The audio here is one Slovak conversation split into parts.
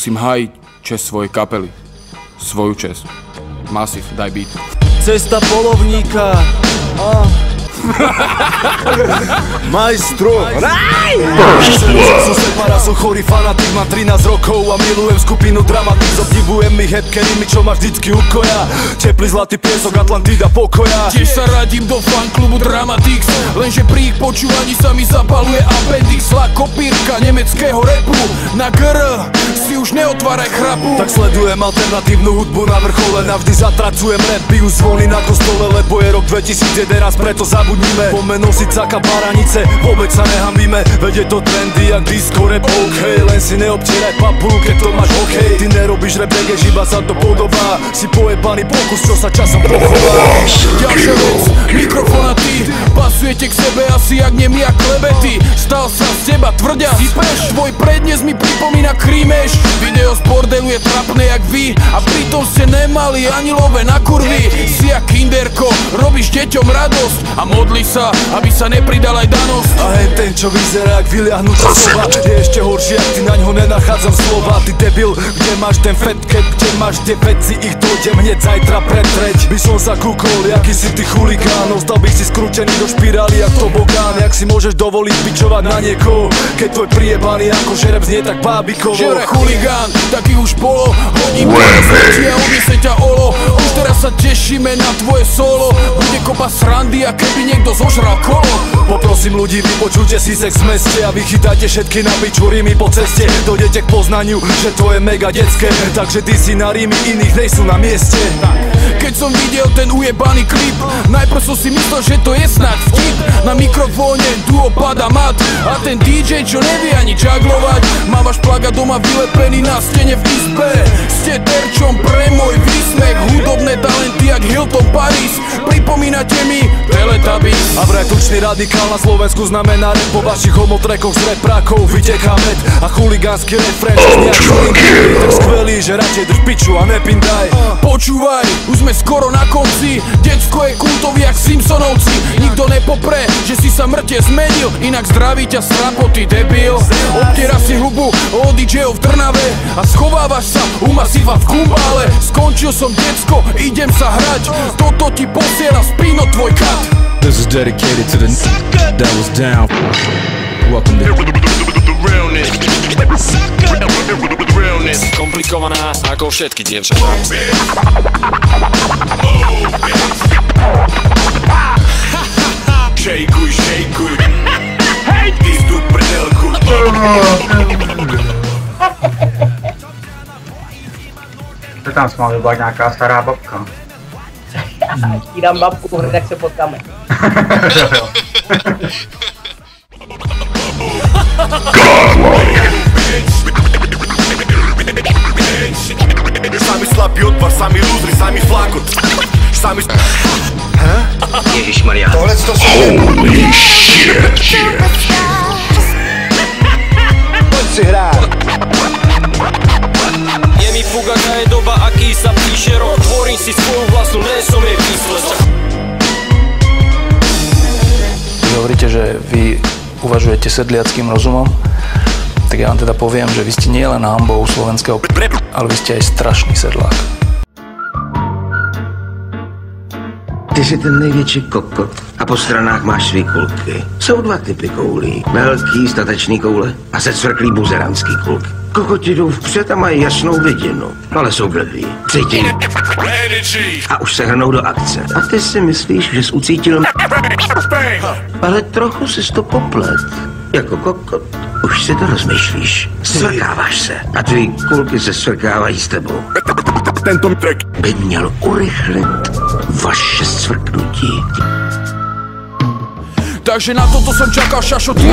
musím hájiť česť svojej kapely. Svoju česť. Massive, daj beat. Cesta polovníka. Majstro. Som separa, som chorý fanatik, mám 13 rokov a milujem skupinu Dramatix. Obdivujem ich hebkerými, čo ma vždycky ukoja. Teplý zlatý piesok, Atlantida pokoja. Tiež sa radím do fanklubu Dramatix, lenže pri ich počúvaní sa mi zapaluje appendix. Zlá kopírka nemeckého rapu. Na GR si už neotváraj chrapu. Tak sledujem alternatívnu hudbu na vrchole, navždy zatracujem rap, bijú zvony na kostole, lebo je rok 2011, preto zabudnime. Poďme nosiť caka baranice, vôbec sa nehambíme, veď je to trendy jak disco rap, ok. Len si neobtieraj papu, keď to máš hokej. Ty nerobíš rap, reggae, iba sa to podobá. Si pojebaný pokus, čo sa časom pochová. Ďalšia vec, mikrofón a ty pasujete k sebe asi jak nemi a klebety. Stal sa z teba tvrdia, sypeš. Tvoj prednes mi pripomína krímeš. Video z bordelu je trapné jak vy, a pritom ste nemali ani love na kurvy. Si jak kinderko, robíš deťom radosť a modli sa, aby sa nepridal aj danosť. A hen ten, čo vyzerá jak vyliahnutá sova, je ešte horší, ak ty na ňo nenachádzam slova. Ty debil, kde máš ten fat cap, kde máš tie veci, ich dojdem hneď zajtra pretreť. By som sa kúkol, jaký si ty chuligán, ostal by si skrútený do špirály jak tobogán. Jak si môžeš dovoliť bičovať na niekoho, keď tvoj priebaný ako žereb znie tak bábikovo. Žere chuligán, taký už bolo, hodím ťa do smrti a odnese ťa olo. Už teraz sa tešíme na tvoje solo, bude kopa srandy a keby niekto zožral kolo. Poprosím ľudí, vypočujte si sex v meste a vychytajte všetky na piču rímy po ceste. Dojdete k poznaniu, že to je mega detské, takže ty si na rímy, iných nejsú na mieste. Keď som videl ten ujebaný klip, najprv som si myslel, že to je snad vtip. Na mikrofóne duo pada mat a ten DJ, čo nevie ani žaglovať, má váš plagát doma vylepený na stene v izbe. Ste terčom pre môj výsmech, hudobné talenty jak Hilton Paris, pripomínate mi Teletubbies. A vraj tučný radikál na Slovensku znamená rap, po vašich homotrekoch z reprákov vyteká med a chuligánsky refrén, čo znie jak šulinky. Tak skvelý, že radšej drž piču a nepindaj. Počúvaj, už sme skoro na konci, decko je kultový jak Simpsonovci. Nikto nepopre, že si sa mŕte zmenil, inak zdraví ťa srapoty, debil. Obtiera si hubu o DJ-ov v Trnave a schovávaš sa u Massiva v Kumbále. Skončil som decko, idem sa hrať, toto ti posiela Spino tvoj kat. This is dedicated to the that was down. Welcome to the realness. Realness. Komplikovaná ako všetky dievčatá. Šejkuj, šejkuj. Ty tu prdelku. To tam jsme mohli být nějaká stará babka. Ti dám babku, tak se potkáme. Sami slabý odpar, sami lúdry, sami flakot. Sami... Ježišmaria. Holy shit. Poď si hrát. Je mi fúk, aká je doba, aký sa píše rok. Tvorím si svoju vlastnú, ne som jej výsledok. Vy hovoríte, že vy uvažujete sedliackým rozumom, tak ja vám teda poviem, že vy ste nie len hanbou slovenského ale vy ste aj strašný sedlák. Ty jsi ten největší kokot a po stranách máš svý kulky. Jsou dva typy koulí. Velký statečný koule a secvrklý buzeranský kulky. Kokoti jdou vpřed a mají jasnou vidinu, ale jsou blbý. Cítí. A už se hrnou do akce. A ty si myslíš, že jsi ucítil ale trochu jsi to poplet. Jako kokot. Už si to rozmýšlíš. Svrkáváš se a tvý kulky se svrkávají s tebou. Tento track by měl urychlit vaše svrknutí. Takže na toto som čakal, šašo, ty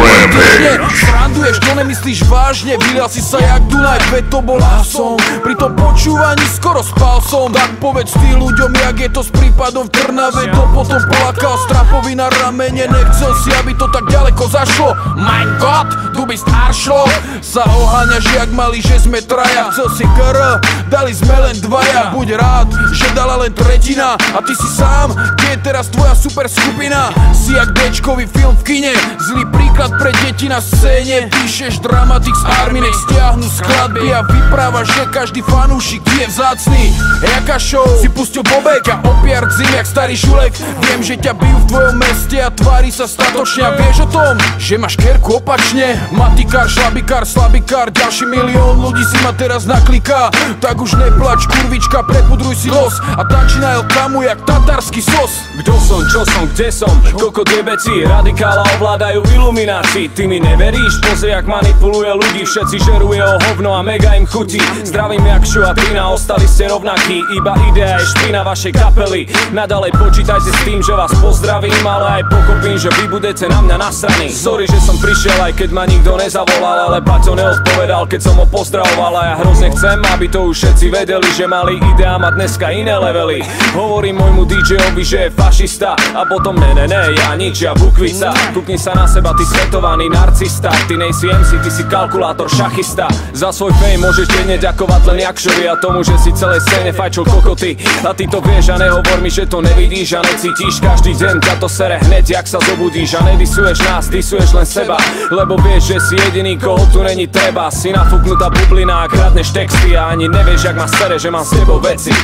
sranduješ, to nemyslíš vážne. Vylial si sa jak Dunaj, veď to bol som. Pritom počúvaj počúvaní skoro spal som. Tak povedz ty ľuďom, jak je to s prípadom v Trnave. To potom plakal strapovi na ramene. Nechcel si, aby to tak ďaleko zašlo. Mein Gott, du bist Arschloch. Sa oháňaš jak mali, že sme traja. Chcel si KR, dali sme len dvaja. Buď rád, že dala len tretina. A ty si sám, kde je teraz tvoja super skupina? Si jak Dčkový film v kine, zlý príklad pre deti na scéne. Píšeš dramatik z army, nech stiahnu skladby a vyprávaš, že každý fanúšik je vzácný. Jaká show si pustil Bobek a opiart zim jak starý šulek. Viem, že ťa bijú v tvojom meste a tvári sa statočne. A vieš o tom, že máš kerku opačne? Matikár, šlabikár, slabikár, ďalší milión ľudí si ma teraz nakliká. Tak už neplač, kurvička, prepudruj si los a tanči na El Kamu jak tatarský sos. Kto som, čo som, kde som, kokot jebeci, radikála ovládajú ilumináci. Ty mi neveríš? Pozri, jak manipuluje ľudí, všetci žeruje o hovno a mega im chutí. Zdravím jak Šu a Trina, ostali ste rovnakí, iba idea je špina vašej kapely. Nadalej počítajte s tým, že vás pozdravím, ale aj pokopím, že vy budete na mňa nasraní. Sorry, že som prišiel, aj keď ma nikto nezavolal, ale Paťo neodpovedal, keď som ho pozdravoval. A ja hrozne chcem, aby to už všetci vedeli, že mali idea mať dneska iné levely. Hovorím môjmu DJ-ovi, že je fašista a potom ne, ja nič, ja bukvica. Kúkni sa na seba, ty svetovaný narcista. Ty nejsi MC, ty si kalkulátor, šachista. Za svoj fame môžeš jedne ďakovať len Jakšovi a tomu, že si celej scéne fajčil kokoty. A ty to vieš a nehovor mi, že to nevidíš a necítiš. Každý deň ťa to sere hneď, jak sa zobudíš. A nedisuješ nás, disuješ len seba, lebo vieš, že si jediný, koho tu není treba. Si nafúknutá bublina a kradneš texty a ani nevieš, jak ma sere, že mám s tebou veci.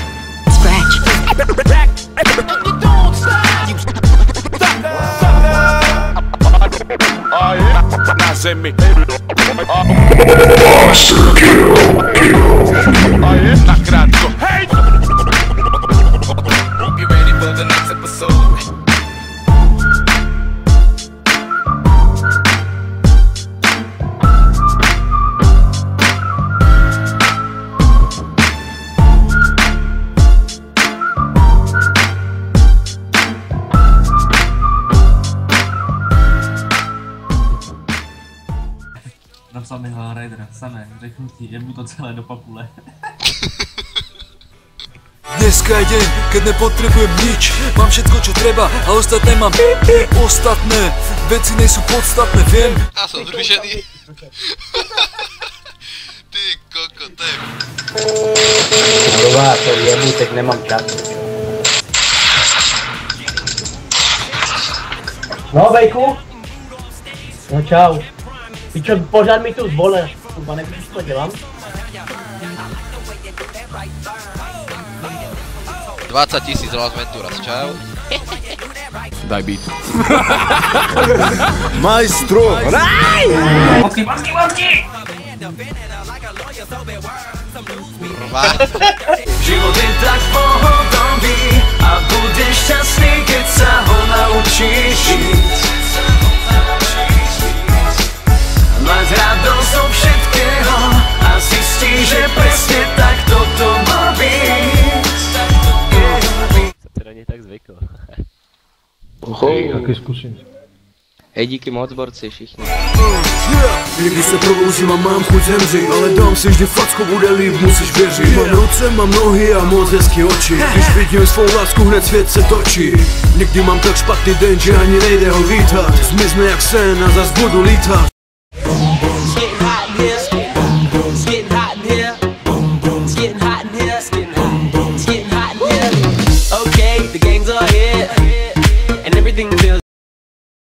Na zemi nakrátko. Hej! Be ready for the next episode. Napsal mi Hell Raidera, samé, řeknu ti, jebu to celé do papule. Dneska je deň, keď nepotrebujem nič. Mám všetko, čo treba, a ostatné mám ostatné veci nejsú podstatné, viem. Ja som zrušený. Ty koko, to je... Dobrá, to jebu, teď nemám čas. No, Bejku? No čau. Pičo, pořád mi tu zvole, kurva, nevíš, co dělám? 20 000 Las Venturas, čau. Daj beat. Majstro! Mocky! Život je tak pohodový a budeš šťastný, keď sa ho naučíš žiť. Mať radosť zo všetkého a zistíš, že presne tak toto má byť. Jsem se na něj tak zvykl. Taky zkusím. Hej, díky moc, borci, všichni. Někdy se probouzím a mám chuť zemřít, ale dám si vždy facku, bude líp, musíš věřit. Mám ruce, mám nohy a moc hezky oči. Když vidím svou lásku, hned svět se točí. Někdy mám tak špatný den, že ani nejde ho vítat. Zmizne jak sen a zas budu lítat.